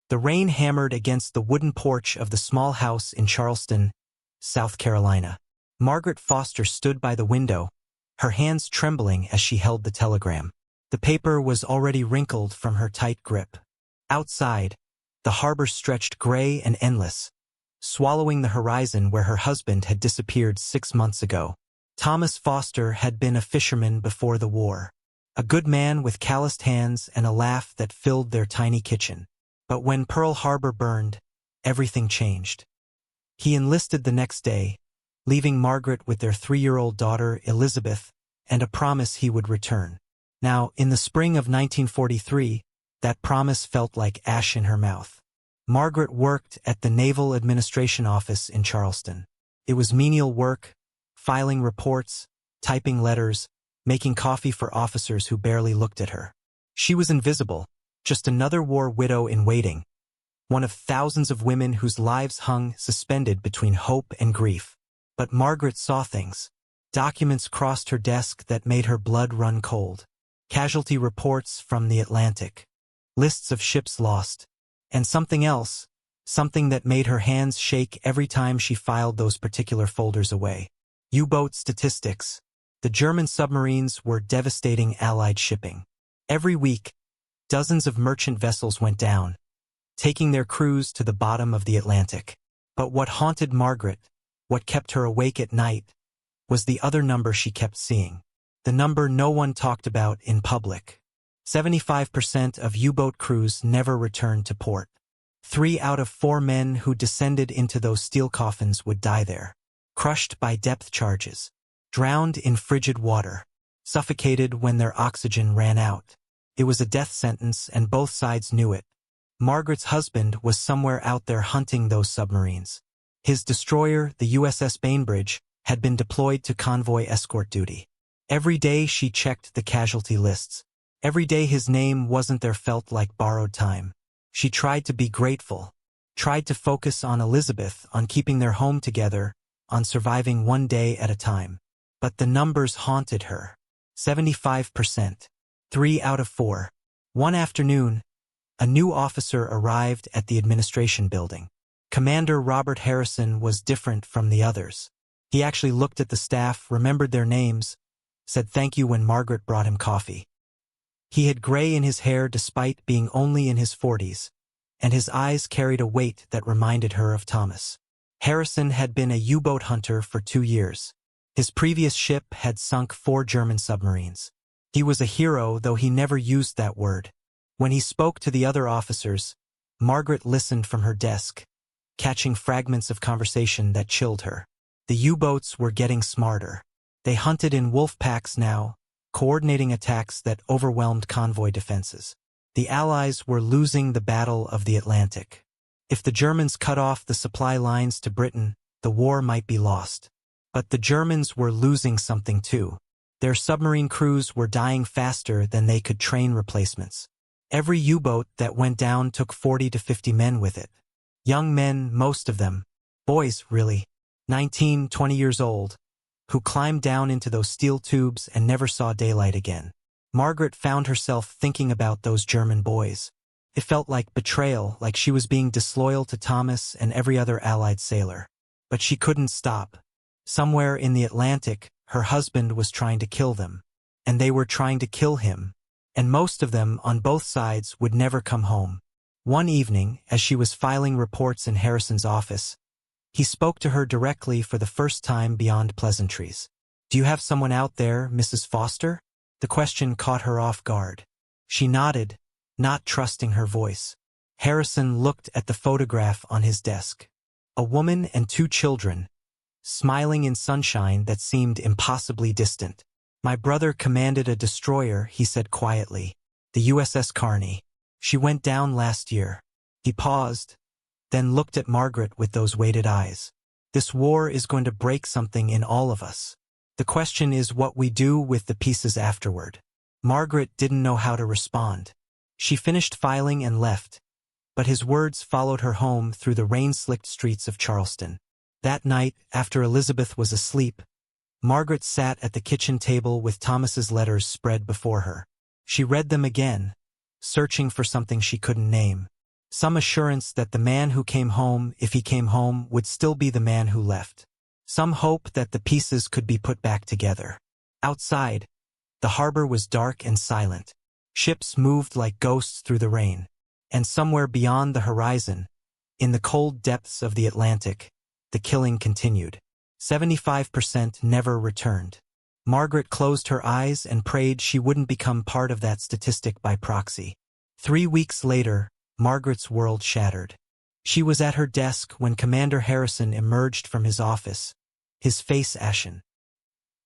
The rain hammered against the wooden porch of the small house in Charleston, South Carolina. Margaret Foster stood by the window, her hands trembling as she held the telegram. The paper was already wrinkled from her tight grip. Outside, the harbor stretched gray and endless, swallowing the horizon where her husband had disappeared 6 months ago. Thomas Foster had been a fisherman before the war, a good man with calloused hands and a laugh that filled their tiny kitchen. But when Pearl Harbor burned, everything changed. He enlisted the next day, leaving Margaret with their 3-year-old daughter, Elizabeth, and a promise he would return. Now, in the spring of 1943, that promise felt like ash in her mouth. Margaret worked at the Naval Administration Office in Charleston. It was menial work, filing reports, typing letters, making coffee for officers who barely looked at her. She was invisible, just another war widow in waiting, one of thousands of women whose lives hung suspended between hope and grief. But Margaret saw things. Documents crossed her desk that made her blood run cold. Casualty reports from the Atlantic. Lists of ships lost. And something else, something that made her hands shake every time she filed those particular folders away. U-boat statistics. The German submarines were devastating Allied shipping. Every week, dozens of merchant vessels went down, taking their crews to the bottom of the Atlantic. But what haunted Margaret, what kept her awake at night, was the other number she kept seeing. The number no one talked about in public. 75% of U-boat crews never returned to port. 3 out of 4 men who descended into those steel coffins would die there, crushed by depth charges, drowned in frigid water, suffocated when their oxygen ran out. It was a death sentence, and both sides knew it. Margaret's husband was somewhere out there hunting those submarines. His destroyer, the USS Bainbridge, had been deployed to convoy escort duty. Every day she checked the casualty lists. Every day his name wasn't there felt like borrowed time. She tried to be grateful, tried to focus on Elizabeth, on keeping their home together, on surviving one day at a time. But the numbers haunted her. 75%. 3 out of 4. One afternoon, a new officer arrived at the administration building. Commander Robert Harrison was different from the others. He actually looked at the staff, remembered their names, said thank you when Margaret brought him coffee. He had gray in his hair despite being only in his 40s, and his eyes carried a weight that reminded her of Thomas. Harrison had been a U-boat hunter for 2 years. His previous ship had sunk 4 German submarines. He was a hero, though he never used that word. When he spoke to the other officers, Margaret listened from her desk, catching fragments of conversation that chilled her. The U-boats were getting smarter. They hunted in wolf packs now, coordinating attacks that overwhelmed convoy defenses. The Allies were losing the Battle of the Atlantic. If the Germans cut off the supply lines to Britain, the war might be lost. But the Germans were losing something too. Their submarine crews were dying faster than they could train replacements. Every U-boat that went down took 40 to 50 men with it. Young men, most of them. Boys, really. 19, 20 years old, who climbed down into those steel tubes and never saw daylight again. Margaret found herself thinking about those German boys. It felt like betrayal, like she was being disloyal to Thomas and every other Allied sailor. But she couldn't stop. Somewhere in the Atlantic, her husband was trying to kill them. And they were trying to kill him. And most of them, on both sides, would never come home. One evening, as she was filing reports in Harrison's office, he spoke to her directly for the first time beyond pleasantries. "Do you have someone out there, Mrs. Foster?" The question caught her off guard. She nodded, not trusting her voice. Harrison looked at the photograph on his desk. A woman and 2 children, smiling in sunshine that seemed impossibly distant. "My brother commanded a destroyer," he said quietly. "The USS Carney. She went down last year." He paused, then looked at Margaret with those weighted eyes. "This war is going to break something in all of us. The question is what we do with the pieces afterward." Margaret didn't know how to respond. She finished filing and left, but his words followed her home through the rain-slicked streets of Charleston. That night, after Elizabeth was asleep, Margaret sat at the kitchen table with Thomas's letters spread before her. She read them again, searching for something she couldn't name. Some assurance that the man who came home, if he came home, would still be the man who left. Some hope that the pieces could be put back together. Outside, the harbor was dark and silent. Ships moved like ghosts through the rain. And somewhere beyond the horizon, in the cold depths of the Atlantic, the killing continued. 75% never returned. Margaret closed her eyes and prayed she wouldn't become part of that statistic by proxy. 3 weeks later, Margaret's world shattered. She was at her desk when Commander Harrison emerged from his office, his face ashen.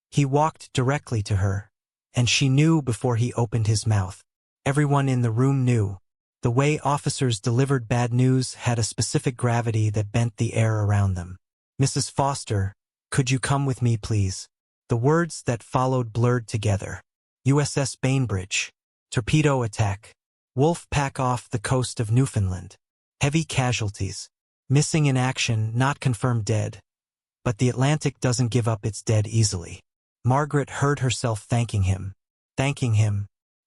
He walked directly to her, and she knew before he opened his mouth. Everyone in the room knew. The way officers delivered bad news had a specific gravity that bent the air around them. "Mrs. Foster, could you come with me, please?" The words that followed blurred together. USS Bainbridge. Torpedo attack. Wolf pack off the coast of Newfoundland. Heavy casualties. Missing in action, not confirmed dead. But the Atlantic doesn't give up its dead easily. Margaret heard herself thanking him,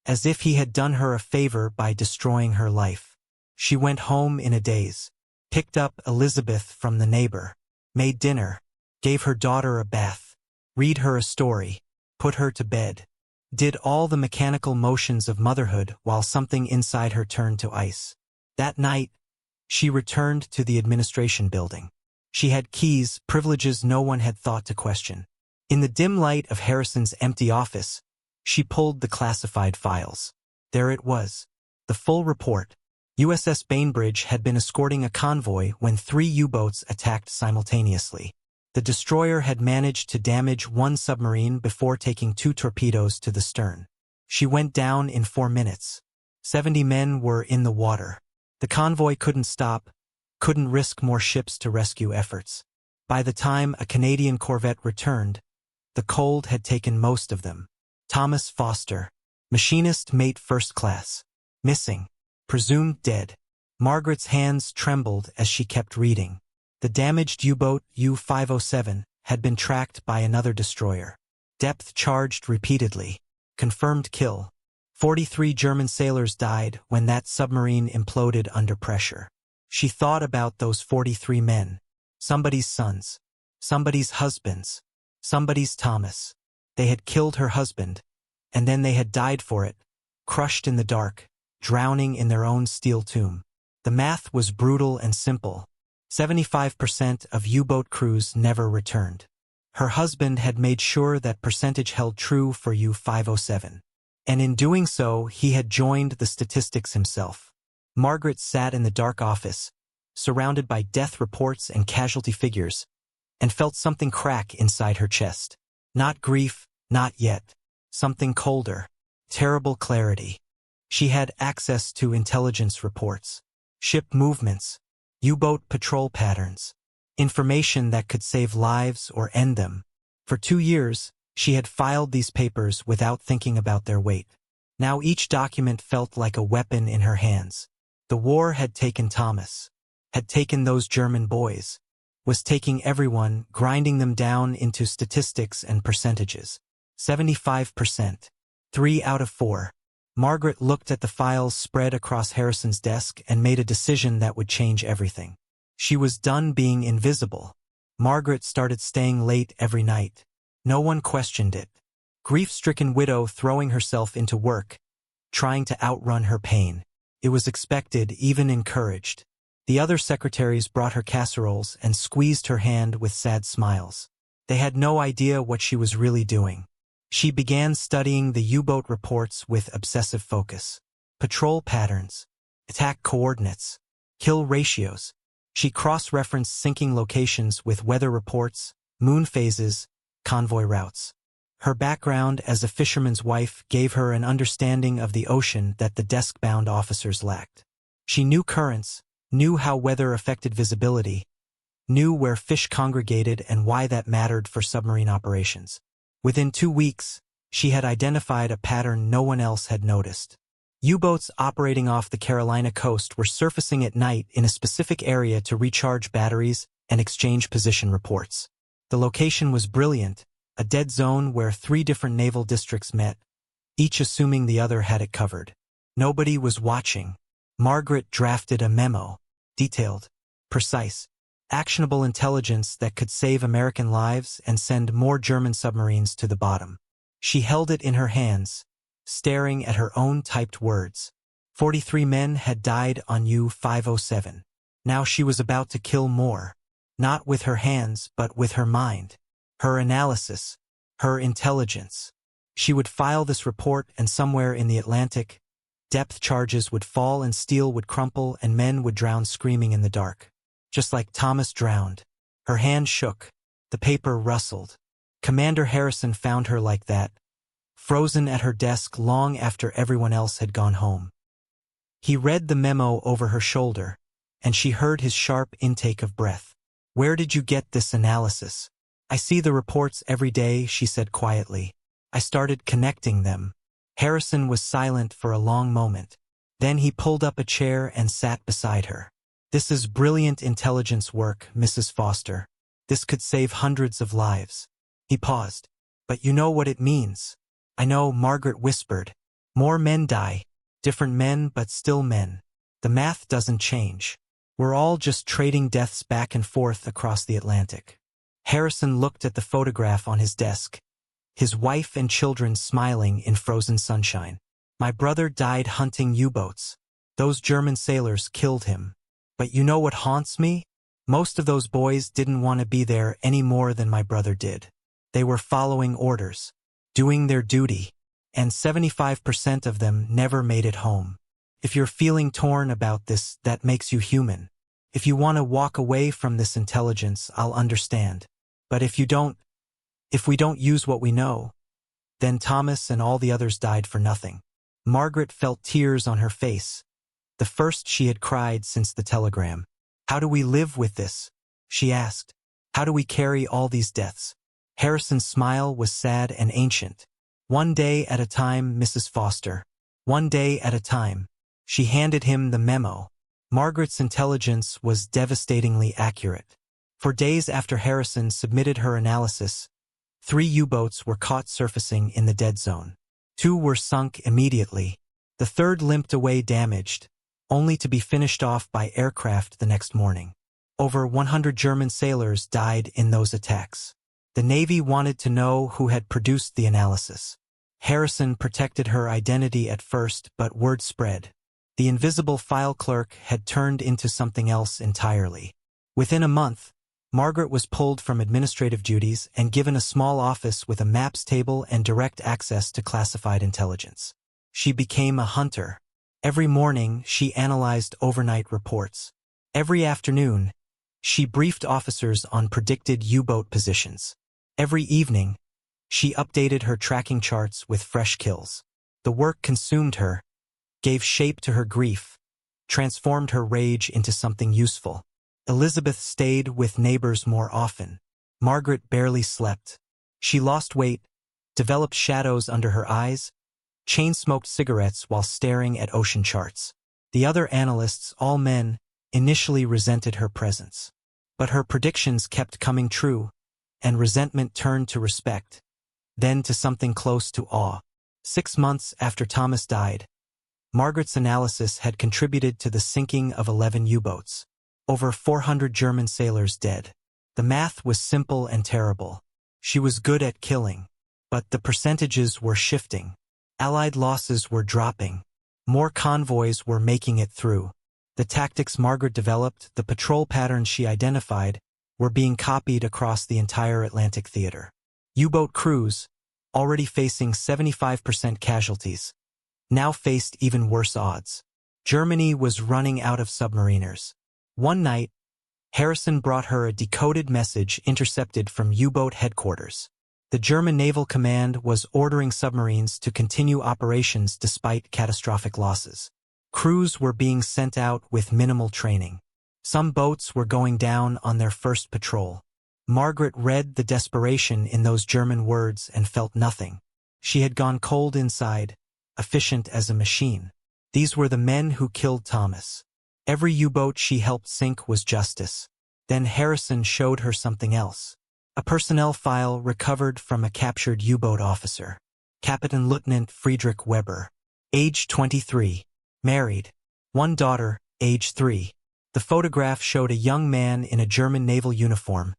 as if he had done her a favor by destroying her life. She went home in a daze, picked up Elizabeth from the neighbor, made dinner, gave her daughter a bath, read her a story, put her to bed, did all the mechanical motions of motherhood while something inside her turned to ice. That night, she returned to the administration building. She had keys, privileges no one had thought to question. In the dim light of Harrison's empty office, she pulled the classified files. There it was, the full report. USS Bainbridge had been escorting a convoy when 3 U-boats attacked simultaneously. The destroyer had managed to damage 1 submarine before taking 2 torpedoes to the stern. She went down in 4 minutes. 70 men were in the water. The convoy couldn't stop, couldn't risk more ships to rescue efforts. By the time a Canadian corvette returned, the cold had taken most of them. Thomas Foster, machinist, mate first class, missing, presumed dead. Margaret's hands trembled as she kept reading. The damaged U-boat U-507 had been tracked by another destroyer. Depth charged repeatedly. Confirmed kill. 43 German sailors died when that submarine imploded under pressure. She thought about those 43 men. Somebody's sons. Somebody's husbands. Somebody's Thomas. They had killed her husband, and then they had died for it, crushed in the dark, drowning in their own steel tomb. The math was brutal and simple. 75% of U-boat crews never returned. Her husband had made sure that percentage held true for U-507. And in doing so, he had joined the statistics himself. Margaret sat in the dark office, surrounded by death reports and casualty figures, and felt something crack inside her chest. Not grief, not yet. Something colder. Terrible clarity. She had access to intelligence reports, ship movements, U-boat patrol patterns, information that could save lives or end them. For 2 years, she had filed these papers without thinking about their weight. Now each document felt like a weapon in her hands. The war had taken Thomas, had taken those German boys, was taking everyone, grinding them down into statistics and percentages. 75%. 3 out of 4. Margaret looked at the files spread across Harrison's desk and made a decision that would change everything. She was done being invisible. Margaret started staying late every night. No one questioned it. Grief-stricken widow throwing herself into work, trying to outrun her pain. It was expected, even encouraged. The other secretaries brought her casseroles and squeezed her hand with sad smiles. They had no idea what she was really doing. She began studying the U-boat reports with obsessive focus. Patrol patterns, attack coordinates, kill ratios. She cross-referenced sinking locations with weather reports, moon phases, convoy routes. Her background as a fisherman's wife gave her an understanding of the ocean that the desk-bound officers lacked. She knew currents, knew how weather affected visibility, knew where fish congregated and why that mattered for submarine operations. Within 2 weeks, she had identified a pattern no one else had noticed. U-boats operating off the Carolina coast were surfacing at night in a specific area to recharge batteries and exchange position reports. The location was brilliant, a dead zone where 3 different naval districts met, each assuming the other had it covered. Nobody was watching. Margaret drafted a memo, detailed, precise, actionable intelligence that could save American lives and send more German submarines to the bottom. She held it in her hands, staring at her own typed words. 43 men had died on U-507. Now she was about to kill more, not with her hands but with her mind, her analysis, her intelligence. She would file this report, and somewhere in the Atlantic, depth charges would fall and steel would crumple and men would drown screaming in the dark. Just like Thomas drowned. Her hand shook. The paper rustled. Commander Harrison found her like that, frozen at her desk long after everyone else had gone home. He read the memo over her shoulder, and she heard his sharp intake of breath. "Where did you get this analysis?" "I see the reports every day," she said quietly. "I started connecting them." Harrison was silent for a long moment. Then he pulled up a chair and sat beside her. "This is brilliant intelligence work, Mrs. Foster. This could save hundreds of lives." He paused. "But you know what it means." "I know," Margaret whispered. "More men die. Different men, but still men. The math doesn't change. We're all just trading deaths back and forth across the Atlantic." Harrison looked at the photograph on his desk, his wife and children smiling in frozen sunshine. "My brother died hunting U-boats. Those German sailors killed him. But you know what haunts me? Most of those boys didn't want to be there any more than my brother did. They were following orders, doing their duty, and 75% of them never made it home. If you're feeling torn about this, that makes you human. If you want to walk away from this intelligence, I'll understand. But if we don't use what we know, then Thomas and all the others died for nothing." Margaret felt tears on her face, the first she had cried since the telegram. "How do we live with this?" she asked. "How do we carry all these deaths?" Harrison's smile was sad and ancient. "One day at a time, Mrs. Foster. One day at a time." She handed him the memo. Margaret's intelligence was devastatingly accurate. For days after Harrison submitted her analysis, 3 U-boats were caught surfacing in the dead zone. 2 were sunk immediately. The 3rd limped away damaged, only to be finished off by aircraft the next morning. Over 100 German sailors died in those attacks. The Navy wanted to know who had produced the analysis. Harrison protected her identity at first, but word spread. The invisible file clerk had turned into something else entirely. Within a month, Margaret was pulled from administrative duties and given a small office with a maps table and direct access to classified intelligence. She became a hunter. Every morning, she analyzed overnight reports. Every afternoon, she briefed officers on predicted U-boat positions. Every evening, she updated her tracking charts with fresh kills. The work consumed her, gave shape to her grief, transformed her rage into something useful. Elizabeth stayed with neighbors more often. Margaret barely slept. She lost weight, developed shadows under her eyes, chain-smoked cigarettes while staring at ocean charts. The other analysts, all men, initially resented her presence. But her predictions kept coming true, and resentment turned to respect, then to something close to awe. 6 months after Thomas died, Margaret's analysis had contributed to the sinking of 11 U-boats. Over 400 German sailors dead. The math was simple and terrible. She was good at killing. But the percentages were shifting. Allied losses were dropping. More convoys were making it through. The tactics Margaret developed, the patrol patterns she identified, were being copied across the entire Atlantic theater. U-boat crews, already facing 75% casualties, now faced even worse odds. Germany was running out of submariners. One night, Harrison brought her a decoded message intercepted from U-boat headquarters. The German Naval Command was ordering submarines to continue operations despite catastrophic losses. Crews were being sent out with minimal training. Some boats were going down on their first patrol. Margaret read the desperation in those German words and felt nothing. She had gone cold inside, efficient as a machine. These were the men who killed Thomas. Every U-boat she helped sink was justice. Then Harrison showed her something else. A personnel file recovered from a captured U-boat officer. Captain Lieutenant Friedrich Weber. Age 23. Married. One daughter, age 3. The photograph showed a young man in a German naval uniform,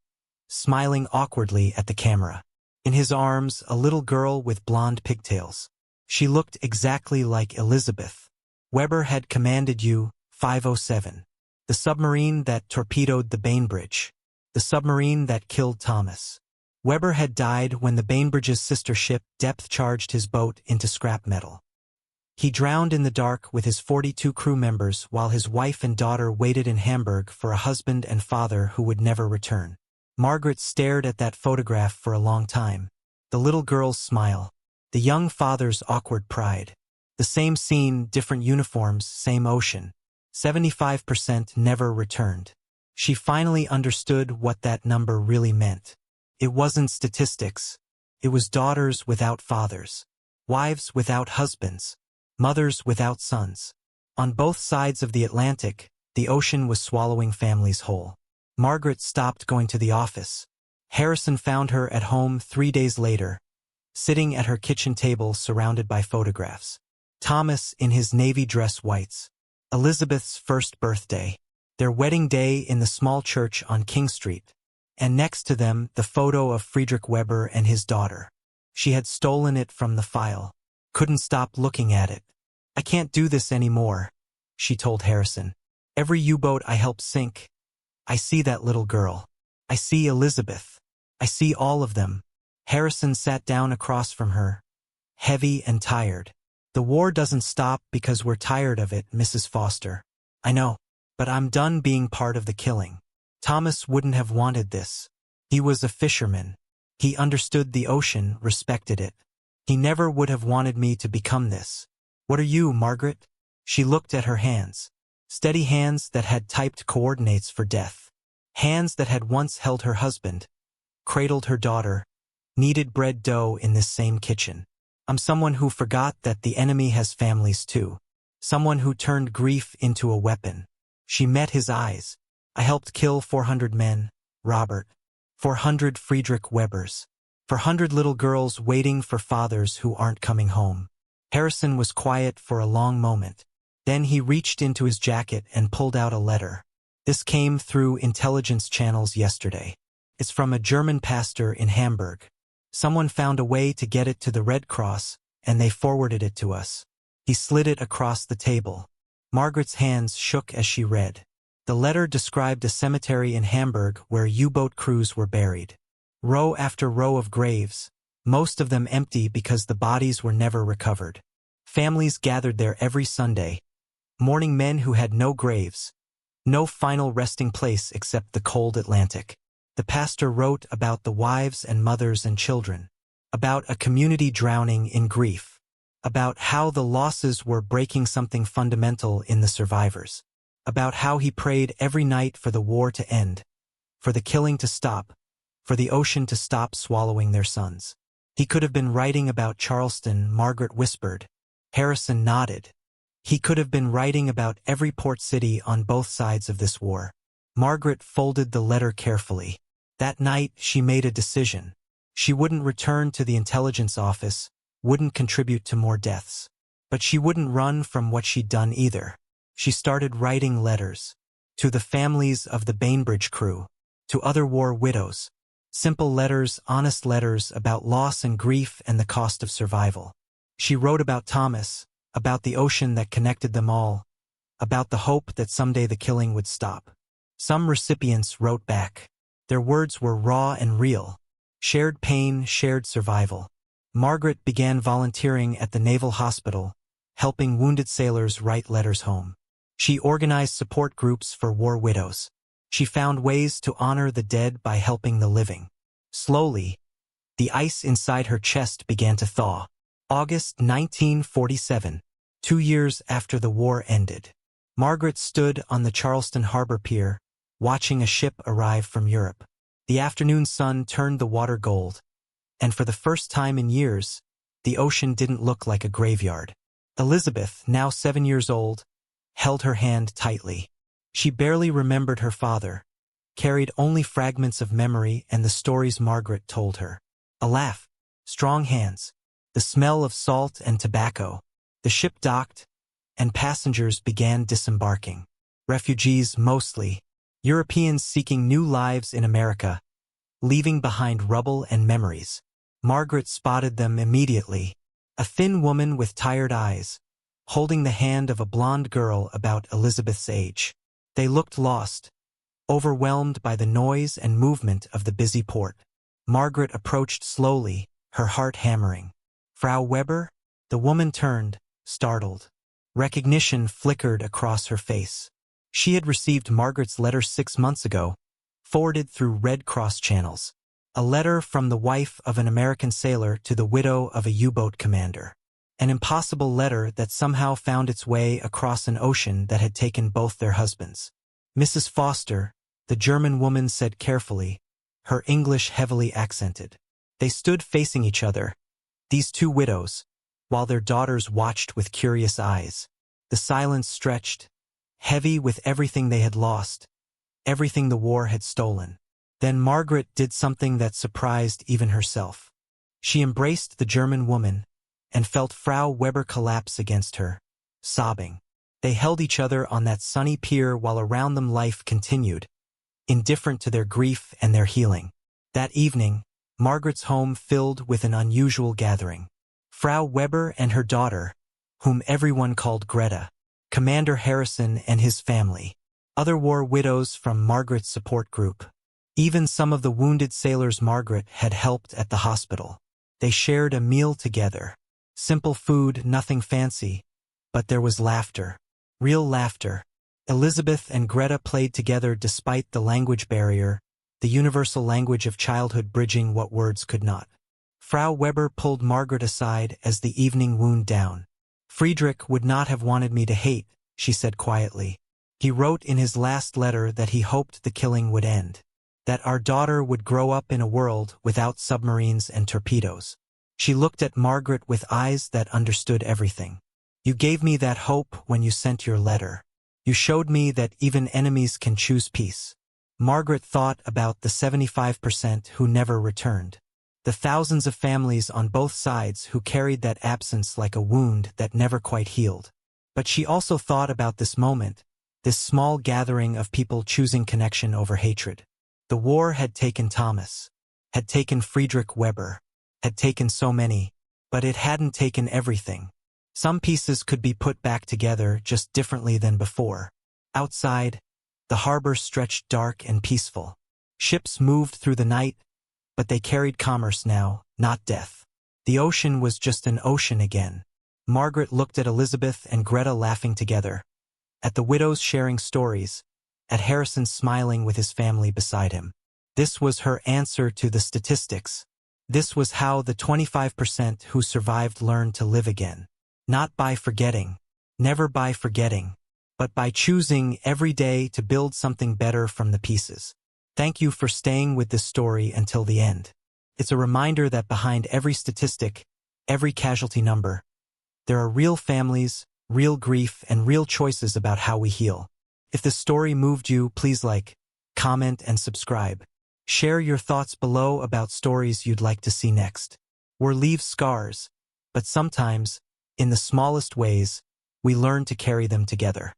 smiling awkwardly at the camera. In his arms, a little girl with blonde pigtails. She looked exactly like Elizabeth. Weber had commanded U-507, the submarine that torpedoed the Bainbridge, the submarine that killed Thomas. Weber had died when the Bainbridge's sister ship Depth charged his boat into scrap metal. He drowned in the dark with his 42 crew members while his wife and daughter waited in Hamburg for a husband and father who would never return. Margaret stared at that photograph for a long time. The little girl's smile. The young father's awkward pride. The same scene, different uniforms, same ocean. 75% never returned. She finally understood what that number really meant. It wasn't statistics. It was daughters without fathers. Wives without husbands. Mothers without sons. On both sides of the Atlantic, the ocean was swallowing families whole. Margaret stopped going to the office. Harrison found her at home 3 days later, sitting at her kitchen table surrounded by photographs. Thomas in his navy dress whites. Elizabeth's first birthday. Their wedding day in the small church on King Street. And next to them, the photo of Friedrich Weber and his daughter. She had stolen it from the file. Couldn't stop looking at it. "I can't do this anymore," she told Harrison. "Every U-boat I help sink, I see that little girl. I see Elizabeth. I see all of them." Harrison sat down across from her, heavy and tired. "The war doesn't stop because we're tired of it, Mrs. Foster. I know, but I'm done being part of the killing. Thomas wouldn't have wanted this. He was a fisherman. He understood the ocean, respected it. He never would have wanted me to become this. What are you, Margaret?" She looked at her hands. Steady hands that had typed coordinates for death. Hands that had once held her husband, cradled her daughter, kneaded bread dough in this same kitchen. "I'm someone who forgot that the enemy has families too. Someone who turned grief into a weapon." She met his eyes. "I helped kill 400 men, Robert. 400 Friedrich Webers. 400 little girls waiting for fathers who aren't coming home." Harrison was quiet for a long moment. Then he reached into his jacket and pulled out a letter. "This came through intelligence channels yesterday. It's from a German pastor in Hamburg. Someone found a way to get it to the Red Cross, and they forwarded it to us." He slid it across the table. Margaret's hands shook as she read. The letter described a cemetery in Hamburg where U-boat crews were buried. Row after row of graves, most of them empty because the bodies were never recovered. Families gathered there every Sunday, mourning men who had no graves, no final resting place except the cold Atlantic. The pastor wrote about the wives and mothers and children, about a community drowning in grief, about how the losses were breaking something fundamental in the survivors, about how he prayed every night for the war to end, for the killing to stop, for the ocean to stop swallowing their sons. "He could have been writing about Charleston," Margaret whispered. Harrison nodded. "He could have been writing about every port city on both sides of this war." Margaret folded the letter carefully. That night, she made a decision. She wouldn't return to the intelligence office, wouldn't contribute to more deaths. But she wouldn't run from what she'd done either. She started writing letters. To the families of the Bainbridge crew. To other war widows. Simple letters, honest letters about loss and grief and the cost of survival. She wrote about Thomas, about the ocean that connected them all, about the hope that someday the killing would stop. Some recipients wrote back. Their words were raw and real. Shared pain, shared survival. Margaret began volunteering at the Naval Hospital, helping wounded sailors write letters home. She organized support groups for war widows. She found ways to honor the dead by helping the living. Slowly, the ice inside her chest began to thaw. August 1947, 2 years after the war ended. Margaret stood on the Charleston Harbor Pier, watching a ship arrive from Europe. The afternoon sun turned the water gold, and for the first time in years, the ocean didn't look like a graveyard. Elizabeth, now 7 years old, held her hand tightly. She barely remembered her father, carried only fragments of memory and the stories Margaret told her. A laugh, strong hands, the smell of salt and tobacco. The ship docked, and passengers began disembarking. Refugees mostly, Europeans seeking new lives in America, leaving behind rubble and memories. Margaret spotted them immediately. A thin woman with tired eyes, holding the hand of a blonde girl about Elizabeth's age. They looked lost, overwhelmed by the noise and movement of the busy port. Margaret approached slowly, her heart hammering. "Frau Weber?" The woman turned, startled. Recognition flickered across her face. She had received Margaret's letter 6 months ago, forwarded through Red Cross channels. A letter from the wife of an American sailor to the widow of a U-boat commander. An impossible letter that somehow found its way across an ocean that had taken both their husbands. "Mrs. Foster," the German woman said carefully, her English heavily accented. They stood facing each other, these two widows, while their daughters watched with curious eyes. The silence stretched, heavy with everything they had lost, everything the war had stolen. Then Margaret did something that surprised even herself. She embraced the German woman and felt Frau Weber collapse against her, sobbing. They held each other on that sunny pier while around them life continued, indifferent to their grief and their healing. That evening, Margaret's home filled with an unusual gathering. Frau Weber and her daughter, whom everyone called Greta, Commander Harrison and his family, other war widows from Margaret's support group. Even some of the wounded sailors Margaret had helped at the hospital. They shared a meal together. Simple food, nothing fancy, but there was laughter. Real laughter. Elizabeth and Greta played together despite the language barrier, the universal language of childhood bridging what words could not. Frau Weber pulled Margaret aside as the evening wound down. "Friedrich would not have wanted me to hate," she said quietly. "He wrote in his last letter that he hoped the killing would end. That our daughter would grow up in a world without submarines and torpedoes." She looked at Margaret with eyes that understood everything. "You gave me that hope when you sent your letter. You showed me that even enemies can choose peace." Margaret thought about the 75% who never returned. The thousands of families on both sides who carried that absence like a wound that never quite healed. But she also thought about this moment, this small gathering of people choosing connection over hatred. The war had taken Thomas, had taken Friedrich Weber, had taken so many, but it hadn't taken everything. Some pieces could be put back together just differently than before. Outside, the harbor stretched dark and peaceful. Ships moved through the night, but they carried commerce now, not death. The ocean was just an ocean again. Margaret looked at Elizabeth and Greta laughing together, at the widows sharing stories, at Harrison smiling with his family beside him. This was her answer to the statistics. This was how the 25% who survived learned to live again. Not by forgetting, never by forgetting, but by choosing every day to build something better from the pieces. Thank you for staying with this story until the end. It's a reminder that behind every statistic, every casualty number, there are real families, real grief, and real choices about how we heal. If this story moved you, please like, comment, and subscribe. Share your thoughts below about stories you'd like to see next. War leaves scars, but sometimes, in the smallest ways, we learn to carry them together.